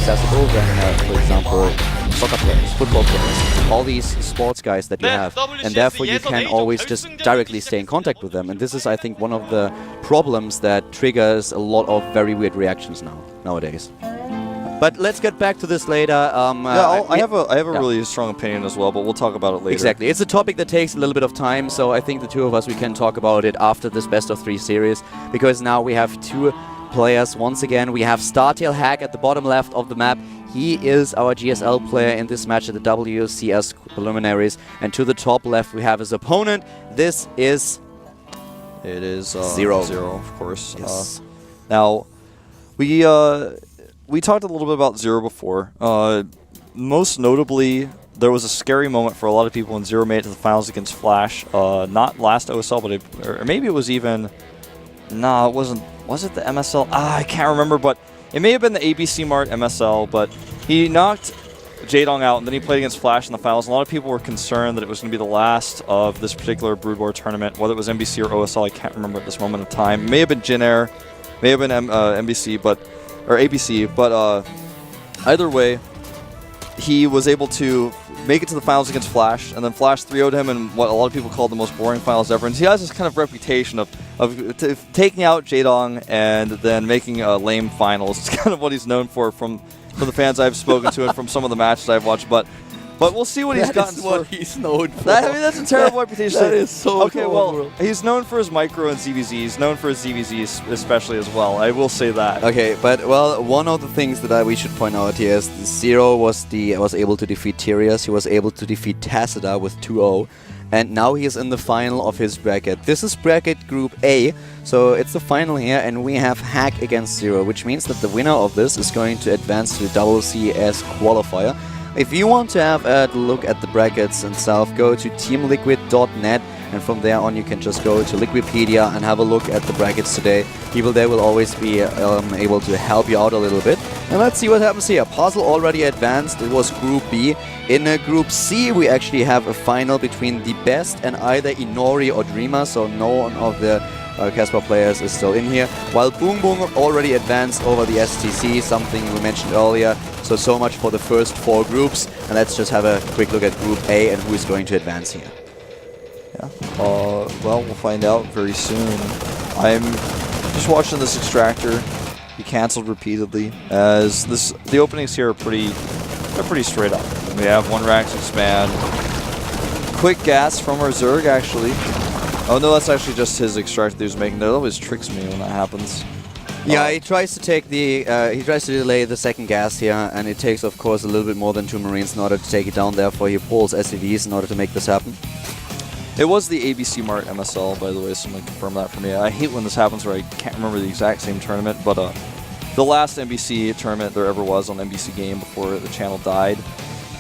accessible than, for example, soccer players, football players, all these sports guys that you have, and therefore you can always just directly stay in contact with them. And this is, I think, one of the problems that triggers a lot of very weird reactions nowadays. But let's get back to this later. I have a really strong opinion as well, but we'll talk about it later. Exactly. It's a topic that takes a little bit of time, so I think the two of us, we can talk about it after this best of 3 series, because now we have 2 players once again. We have StarTale Hack at the bottom left of the map. He is our GSL player in this match at the WCS preliminaries. And to the top left we have his opponent. This is... It is Zero. Zero, of course. Yes. Now, we talked a little bit about Zero before. Most notably, there was a scary moment for a lot of people when Zero made it to the finals against Flash. Not last OSL, but or maybe it was even... Nah, it wasn't... Was it the MSL? I can't remember, but it may have been the ABC Mart MSL, but he knocked Jaedong out, and then he played against Flash in the finals. A lot of people were concerned that it was going to be the last of this particular Brood War tournament, whether it was NBC or OSL, I can't remember at this moment of time. It may have been Jin Air, may have been NBC, or ABC, but either way, he was able to make it to the finals against Flash, and then Flash 3-0'd him in what a lot of people call the most boring finals ever. And he has this kind of reputation of taking out Jaedong and then making lame finals. It's kind of what he's known for from the fans I've spoken to and from some of the matches I've watched. But we'll see what he's gotten. That's what he's known for. I mean, that's a terrible reputation. That is so okay. Well, he's known for his micro and ZVZ. He's known for his ZVZ especially as well. I will say that. Okay, but well, one of the things that we should point out here is Zero was able to defeat Tyrius. He was able to defeat Tacita with 2-0. And now he is in the final of his bracket. This is bracket Group A, so it's the final here, and we have Hack against Zero, which means that the winner of this is going to advance to the WCS qualifier. If you want to have a look at the brackets itself, go to teamliquid.net, and from there on you can just go to Liquipedia and have a look at the brackets today. People there will always be able to help you out a little bit. And let's see what happens here. Puzzle already advanced. It was Group B. In Group C, we actually have a final between the best and either Inori or Dreamer, so no one of the Casper players is still in here, while Boom Boom already advanced over the STC, something we mentioned earlier. So much for the first 4 groups, and let's just have a quick look at Group A and who is going to advance here. Yeah. Well, we'll find out very soon. I'm just watching this extractor be cancelled repeatedly, as the openings here are pretty straight up. We have 1 Rax expand. Quick gas from our Zerg, actually. Oh no, that's actually just his extractor that he was making. That always tricks me when that happens. Yeah, he tries to take the he tries to delay the second gas here, and it takes, of course, a little bit more than 2 Marines in order to take it down. Therefore, he pulls SCVs in order to make this happen. It was the ABC Mart MSL, by the way. Someone confirm that for me. I hate when this happens where I can't remember the exact same tournament, but the last NBC tournament there ever was on NBC Game before the channel died.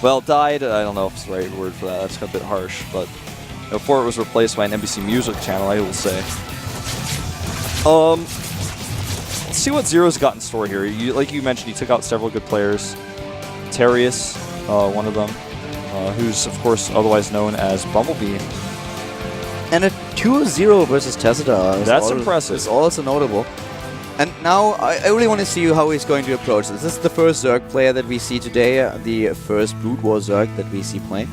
Well, died. I don't know if it's the right word for that. That's a bit harsh, but before it was replaced by an NBC Music channel, I will say. Let's see what Zero's got in store here. Like you mentioned, he took out several good players. Terius, one of them, who's, of course, otherwise known as Bumblebee. And a 2-0 versus Tacita. That's impressive. It's also notable. And now, I really want to see how he's going to approach this. This is the first Zerg player that we see today, the first Brood War Zerg that we see play.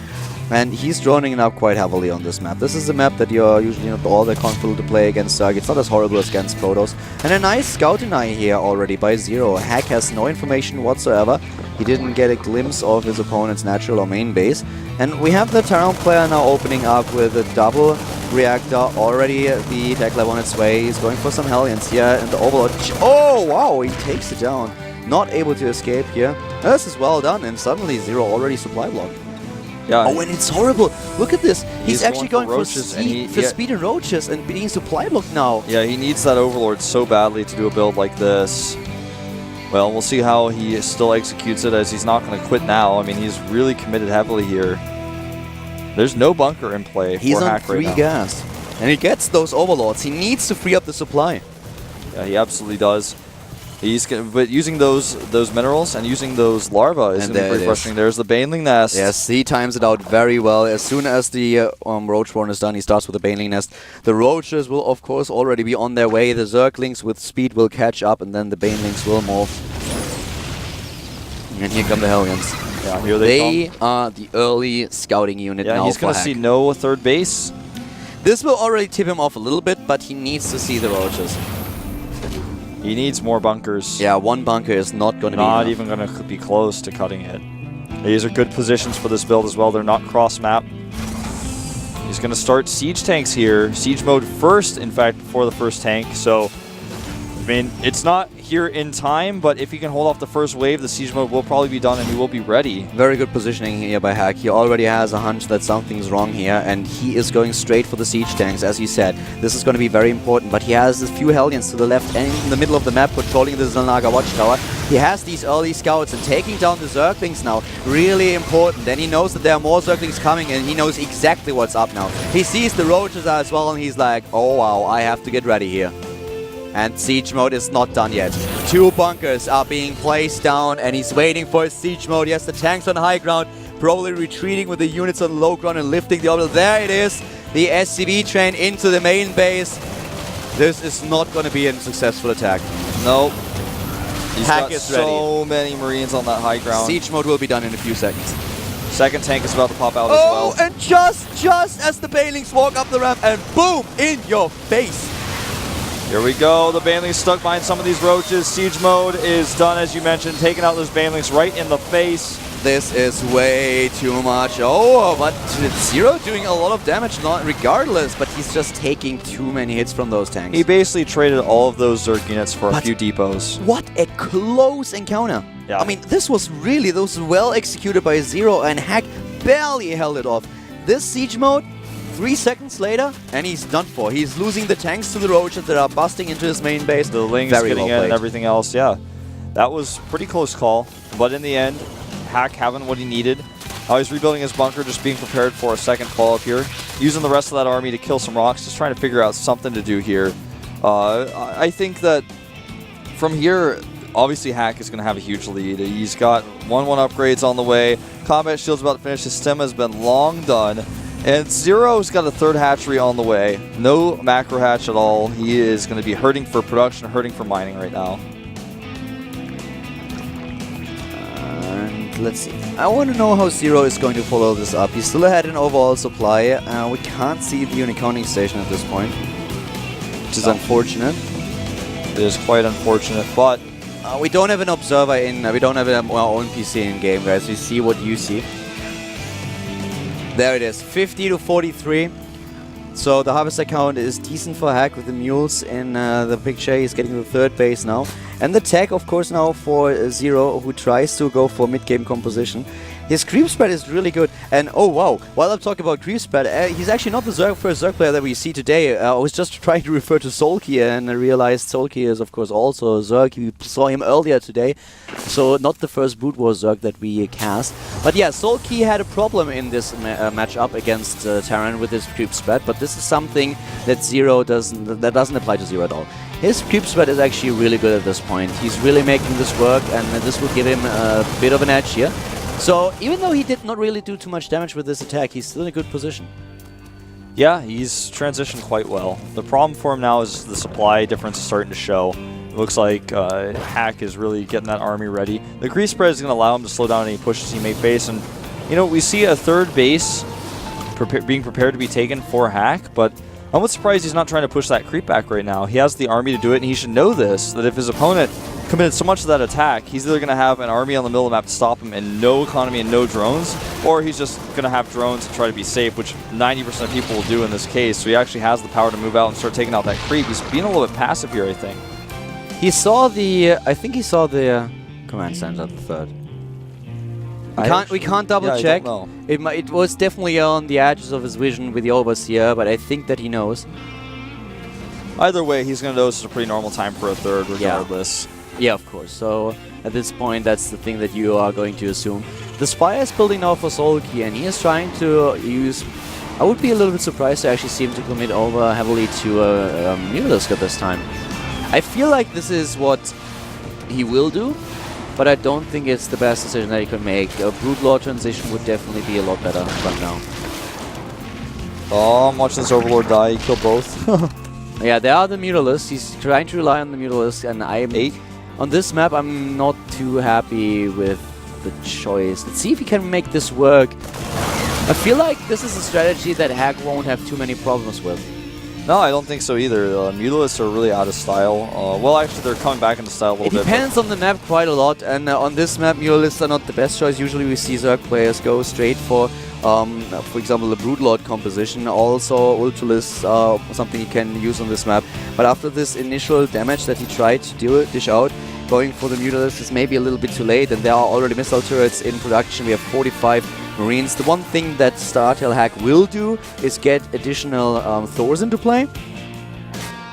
And he's droning it up quite heavily on this map. This is a map that you're usually not all that comfortable to play against Zerg. It's not as horrible as against Protoss. And a nice scouting eye here already by Zero. Hack has no information whatsoever. He didn't get a glimpse of his opponent's natural or main base. And we have the Terran player now opening up with a double reactor. Already the tech level on its way. He's going for some Hellions here in the Overlord. Oh, wow, he takes it down. Not able to escape here. This is well done, and suddenly Zero already supply blocked. Yeah. Oh, and it's horrible. Look at this. He's actually going for Roaches, speed and Roaches and being supply blocked now. Yeah, he needs that Overlord so badly to do a build like this. Well, we'll see how he still executes it, as he's not going to quit now. I mean, he's really committed heavily here. There's no bunker in play for Hack right now. He's on 3 gas. And he gets those Overlords. He needs to free up the supply. Yeah, he absolutely does. But using those minerals and using those larvae is going to be pretty frustrating. There's the baneling nest. Yes, he times it out very well. As soon as the Roach run is done, he starts with the baneling nest. The Roaches will, of course, already be on their way. The Zerglings with speed will catch up, and then the banelings will morph. And here come the Hellions. Yeah, here they come. Are the early scouting unit now. Yeah, he's going to see no third base. This will already tip him off a little bit, but he needs to see the Roaches. He needs more bunkers. Yeah, one bunker is not going to be Not even going to be close to cutting it. These are good positions for this build as well. They're not cross-map. He's going to start siege tanks here. Siege mode first, in fact, before the first tank. So, I mean, it's not here in time, but if he can hold off the first wave, the siege mode will probably be done and he will be ready. Very good positioning here by Hack. He already has a hunch that something's wrong here, and he is going straight for the siege tanks, as you said. This is going to be very important, but he has a few Hellions to the left and in the middle of the map patrolling the Zalnaga watchtower. He has these early scouts and taking down the Zerglings now. Really important. And he knows that there are more Zerglings coming and he knows exactly what's up now. He sees the Roaches as well and he's like, oh wow, I have to get ready here. And siege mode is not done yet. 2 bunkers are being placed down and he's waiting for his siege mode. Yes, the tanks on high ground, probably retreating with the units on low ground and lifting the orbital. There it is, the SCV train into the main base. This is not going to be a successful attack. Nope. He's Hack got is so many Marines on that high ground. Siege mode will be done in a few seconds. Second tank is about to pop out as well. And just as the banelings walk up the ramp and boom, in your face. Here we go. The banelings stuck behind some of these Roaches. Siege mode is done, as you mentioned, taking out those banelings right in the face. This is way too much. Oh, but Zero doing a lot of damage, not regardless, but he's just taking too many hits from those tanks. He basically traded all of those Zerg units for a few depots. What a close encounter. Yeah. I mean, this was well executed by Zero, and Hack barely held it off. This siege mode, 3 seconds later, and he's done for. He's losing the tanks to the Roaches that are busting into his main base. The Lings getting in and everything else, yeah. That was a pretty close call, but in the end, Hack having what he needed. He's rebuilding his bunker, just being prepared for a second follow-up here. Using the rest of that army to kill some rocks, just trying to figure out something to do here. I think that from here, obviously Hack is going to have a huge lead. He's got 1-1 upgrades on the way. Combat shield's about to finish. His stem has been long done. And Zero's got a 3rd hatchery on the way. No macro hatch at all. He is going to be hurting for production, hurting for mining right now. Let's see. I want to know how Zero is going to follow this up. He still had an overall supply. We can't see the unit counting station at this point, which is unfortunate. It is quite unfortunate, but we don't have an observer in. We don't have our own PC in game, guys. We see what you see. There it is, 50 to 43. So the harvester count is decent for Hack with the mules in the picture. He's getting the 3rd base now. And the tech, of course, now for Zero, who tries to go for mid-game composition. His creep spread is really good. And oh wow, while I'm talking about creep spread, he's actually not the first Zerg player that we see today. I was just trying to refer to Solki and I realized Solki is, of course, also a Zerg. We saw him earlier today. So not the first Brood War Zerg that we cast. But yeah, Solki had a problem in this matchup against Terran with his creep spread. But this is something that that doesn't apply to Zero at all. His creep spread is actually really good at this point. He's really making this work, and this will give him a bit of an edge here. So even though he did not really do too much damage with this attack, he's still in a good position. Yeah, he's transitioned quite well. The problem for him now is the supply difference is starting to show. It looks like Hack is really getting that army ready. The creep spread is going to allow him to slow down any pushes he may face. And, you know, we see a 3rd base being prepared to be taken for Hack, but I'm not surprised he's not trying to push that creep back right now. He has the army to do it, and he should know this, that if his opponent committed so much to that attack, he's either going to have an army on the middle of the map to stop him and no economy and no drones, or he's just going to have drones to try to be safe, which 90% of people will do in this case. So he actually has the power to move out and start taking out that creep. He's being a little bit passive here, I think. He saw the... I think he saw the command center at the 3rd. We can't double check. It was definitely on the edges of his vision with the Overseer, but I think that he knows. Either way, he's going to know this is a pretty normal time for a 3rd regardless. Yeah, of course. So at this point, that's the thing that you are going to assume. The Spire is building now for Solki, and he is trying to use... I would be a little bit surprised to actually see him to commit over heavily to Mutalisk at this time. I feel like this is what he will do, but I don't think it's the best decision that he could make. A Broodlord transition would definitely be a lot better right now. Oh, I'm watching this Overlord die. He killed both. Yeah, there are the Mutalisks. He's trying to rely on the Mutalisk, and I'm... On this map, I'm not too happy with the choice. Let's see if he can make this work. I feel like this is a strategy that Hack won't have too many problems with. No, I don't think so either. Mutalisks are really out of style. Well, actually, they're coming back into style a little bit. It depends on the map quite a lot, and on this map, Mutalisks are not the best choice. Usually we see Zerg players go straight for example, the Broodlord composition. Also, Ultralisks are something you can use on this map. But after this initial damage that he tried to dish out, going for the Mutalisks is maybe a little bit too late, and there are already missile turrets in production. We have 45 Marines. The one thing that StarTale Hack will do is get additional Thors into play.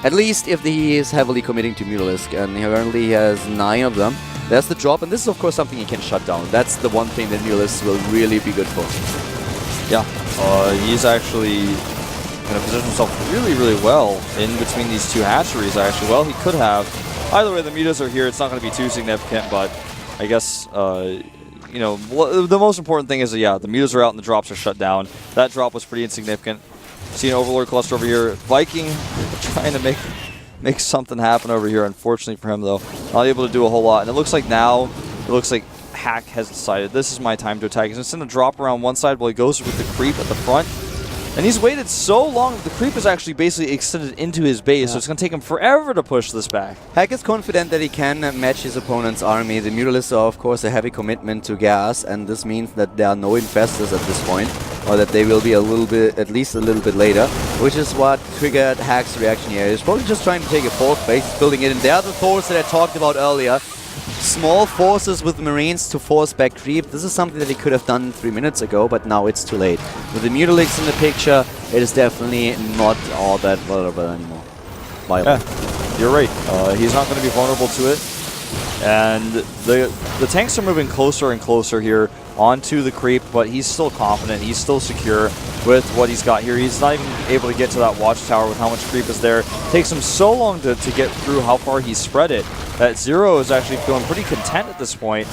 At least if he is heavily committing to Mutalisk, and he currently has 9 of them. There's the drop, and this is of course something he can shut down. That's the one thing that Mutalisk will really be good for. Yeah, he's actually going to position himself really, really well in between these two hatcheries, actually. Well, he could have. Either way, the mutas are here. It's not going to be too significant, but I guess, you know, the most important thing is that, yeah, the mutas are out and the drops are shut down. That drop was pretty insignificant. See an Overlord cluster over here. Viking trying to make something happen over here. Unfortunately for him, though, not able to do a whole lot. And it looks like now, it looks like Hack has decided this is my time to attack. He's going to send a drop around one side while he goes with the creep at the front. And he's waited so long that the creep is actually basically extended into his base, so it's going to take him forever to push this back. Hack is confident that he can match his opponent's army. The Mutalisks are, of course, a heavy commitment to gas, and this means that there are no infestors at this point, or that they will be a little bit, at least a little bit later, which is what triggered Hack's reaction here. He's probably just trying to take a fourth base, he's building it, and there are the Thors that I talked about earlier. Small forces with Marines to force back creep. This is something that he could have done 3 minutes ago, but now it's too late. With the Mutalisks in the picture, it is definitely not all that valuable anymore. Yeah, you're right. He's not going to be vulnerable to it. And the tanks are moving closer and closer here onto the creep, but he's still confident. He's still secure with what he's got here. He's not even able to get to that watchtower with how much creep is there. It takes him so long to get through how far he's spread it that Zero is actually feeling pretty content at this point.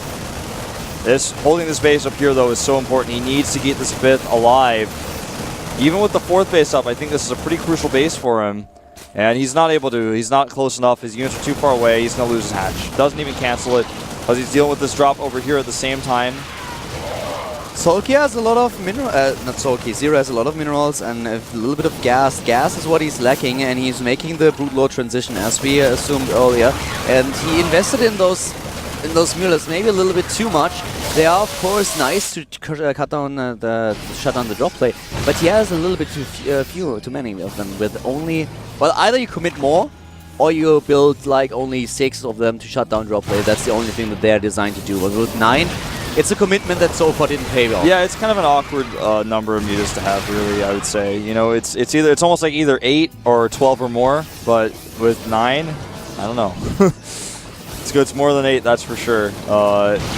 Holding this base up here, though, is so important. He needs to get this 5th alive. Even with the 4th base up, I think this is a pretty crucial base for him. And he's not able to. He's not close enough. His units are too far away. He's going to lose his hatch. Doesn't even cancel it because he's dealing with this drop over here at the same time. Sulky has a lot of not Sulky, Zero has a lot of minerals and a little bit of gas. Gas is what he's lacking, and he's making the Broodlord transition as we assumed earlier. And he invested in those Mutalisks maybe a little bit too much. They are of course nice to cut down shut down the drop play, but he has a little bit too many of them with only, well, either you commit more or you build like only 6 of them to shut down drop play. That's the only thing that they're designed to do. But with 9, it's a commitment that so far didn't pay off. Yeah, it's kind of an awkward number of mutas to have, really, I would say. You know, it's almost like either 8 or 12 or more, but with 9, I don't know. It's good. It's more than 8, that's for sure.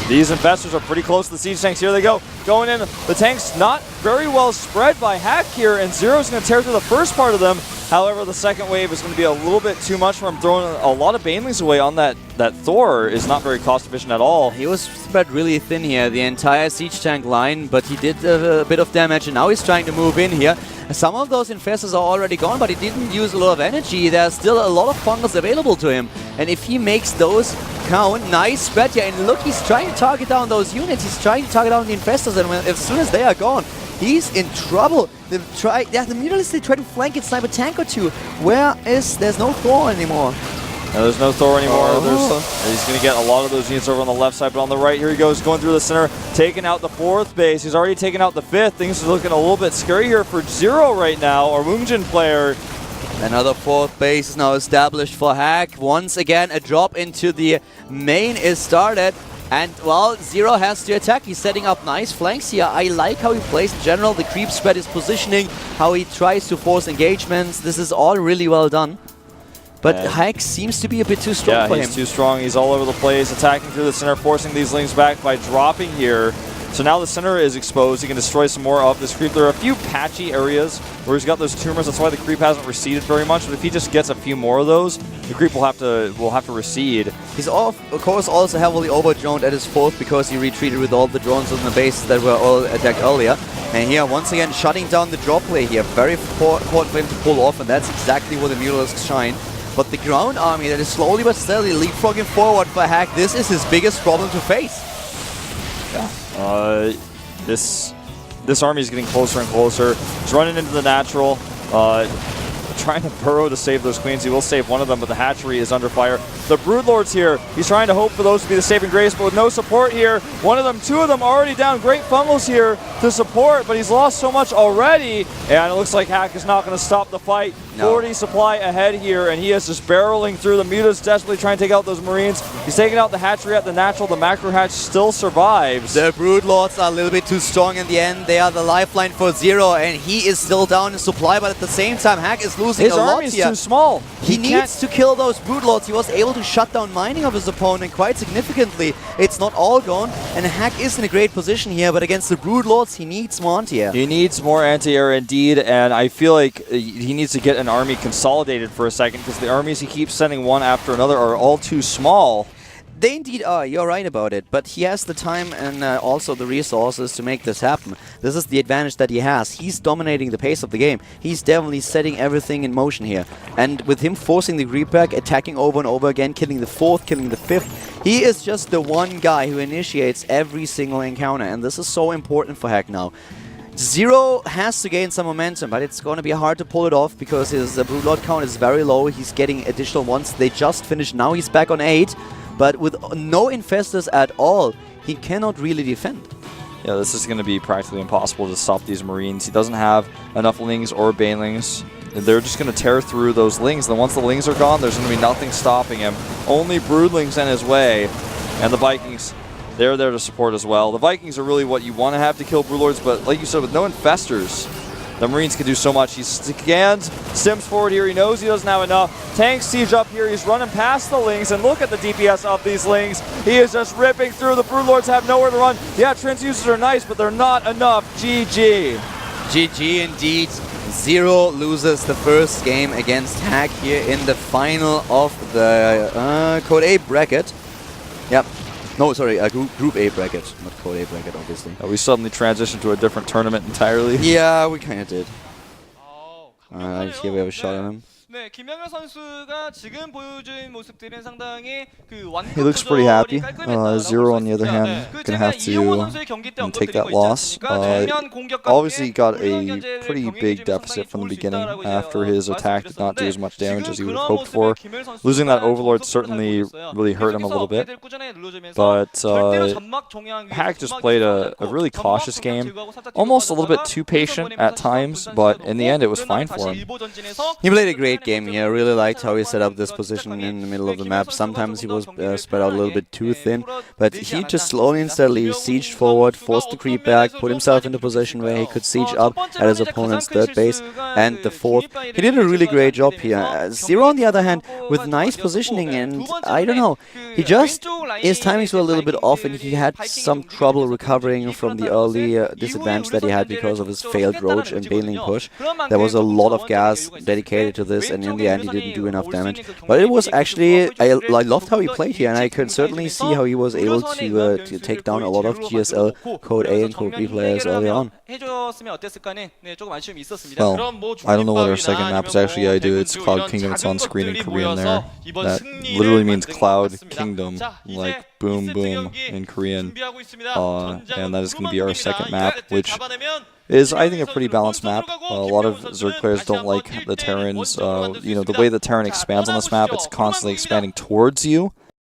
These infestors are pretty close to the siege tanks. Here they go. Going in. The tanks not very well spread by Hack here, and Zero's going to tear through the first part of them. However, the second wave is going to be a little bit too much for him. Throwing a lot of banelings away on that Thor is not very cost efficient at all. He was spread really thin here, the entire siege tank line, but he did a bit of damage, and now he's trying to move in here. Some of those infestors are already gone, but he didn't use a lot of energy. There's still a lot of fungus available to him, and if he makes those count, nice spread here. And look, he's trying to target down those units. He's trying to target down the infestors, and as soon as they are gone, he's in trouble. The Mutalists, they try to flank it, snipe a tank or 2. There's no Thor anymore. No, there's no Thor anymore. He's going to get a lot of those units over on the left side, but on the right, here he goes, going through the center, taking out the 4th base. He's already taken out the 5th. Things are looking a little bit scary here for Zero right now, our Moongjin player. Another 4th base is now established for Hack. Once again, a drop into the main is started. And, well, Zero has to attack. He's setting up nice flanks here. I like how he plays in general. The creep spread is positioning, how he tries to force engagements. This is all really well done. But Hack seems to be a bit too strong for him. Yeah, he's too strong. He's all over the place, attacking through the center, forcing these lings back by dropping here. So now the center is exposed. He can destroy some more of this creep. There are a few patchy areas where he's got those tumors. That's why the creep hasn't receded very much. But if he just gets a few more of those, the creep will have to recede. He's of course also heavily over-droned at his 4th because he retreated with all the drones on the base that were all attacked earlier. And here, once again, shutting down the drop play here. Very important for him to pull off, and that's exactly where the Mutalisks shine. But the ground army that is slowly but steadily leapfrogging forward for Hack, this is his biggest problem to face. Yeah. This army is getting closer and closer. He's running into the natural. Trying to burrow to save those queens. He will save one of them, but the hatchery is under fire. The Broodlords here, he's trying to hope for those to be the saving grace, but with no support here. One of them, two of them already down. Great fumbles here to support, but he's lost so much already, and it looks like Hack is not going to stop the fight. No. 40 supply ahead here, and he is just barreling through. The Muta's desperately trying to take out those Marines. He's taking out the hatchery at the natural. The macro hatch still survives. The Broodlords are a little bit too strong in the end. They are the lifeline for Zero, and he is still down in supply, but at the same time, Hack is losing his a lot army is here. too small. He needs to kill those Broodlords. He was able to shut down mining of his opponent quite significantly. It's not all gone, and Hack is in a great position here, but against the Broodlords, he needs more anti-air. He needs more anti-air indeed, and I feel like he needs to get an army consolidated for a second, because the armies he keeps sending one after another are all too small. They indeed are, you're right about it, but he has the time and also the resources to make this happen. This is the advantage that he has. He's dominating the pace of the game. He's definitely setting everything in motion here. And with him forcing the creep back, attacking over and over again, killing the fourth, killing the fifth, he is just the one guy who initiates every single encounter, and this is so important for Hack now. Zero has to gain some momentum, but it's going to be hard to pull it off because his Broodlord count is very low. He's getting additional ones. They just finished. Now he's back on 8. But with no infestors at all, he cannot really defend. Yeah, this is going to be practically impossible to stop these Marines. He doesn't have enough Lings or Banelings. They're just going to tear through those Lings. Then once the Lings are gone, there's going to be nothing stopping him. Only Broodlings in his way. And the Vikings, they're there to support as well. The Vikings are really what you want to have to kill Broodlords, but like you said, with no infestors, the Marines can do so much. He scans, sims forward here. He knows he doesn't have enough. Tanks siege up here. He's running past the Lings, and look at the DPS of these Lings. He is just ripping through. The Broodlords have nowhere to run. Yeah, transfuses are nice, but they're not enough. GG. GG indeed. Zero loses the first game against Hack here in the final of the Code A bracket. Yep. No, sorry, Group A bracket, not Code A bracket, obviously. We suddenly transitioned to a different tournament entirely. Yeah, we kind of did. Here we have a shot at him. 네, 김영현 선수가 지금 보여준 모습들은 상당히 그 He looks pretty happy. Zero, on the other hand, gonna have to take that loss. Obviously, he got a pretty big deficit from the beginning after his attack did not do as much damage as he would have hoped for. Losing that Overlord certainly really hurt him a little bit. But Hack just played a really cautious game, almost a little bit too patient at times, but in the end, it was fine for him. He played a great game here. I really liked how he set up this position in the middle of the map. Sometimes he was spread out a little bit too thin, but he just slowly and steadily sieged forward, forced the creep back, put himself into a position where he could siege up at his opponent's third base and the fourth. He did a really great job here. Zero, on the other hand, with nice positioning, and I don't know, his timings were a little bit off, and he had some trouble recovering from the early disadvantage that he had because of his failed Roach and baneling push. There was a lot of gas dedicated to this, and in the end he didn't do enough damage. But it was actually, I loved how he played here, and I could certainly see how he was able to take down a lot of GSL Code A and Code B players early on. Well, I don't know what our second map is actually going to do. It's Cloud Kingdom. It's on screen in Korean there. That literally means Cloud Kingdom, like boom boom in Korean. And that is going to be our second map, which is, I think, a pretty balanced map. A lot of Zerg players don't like the Terrans. You know, the way the Terran expands on this map, it's constantly expanding towards you.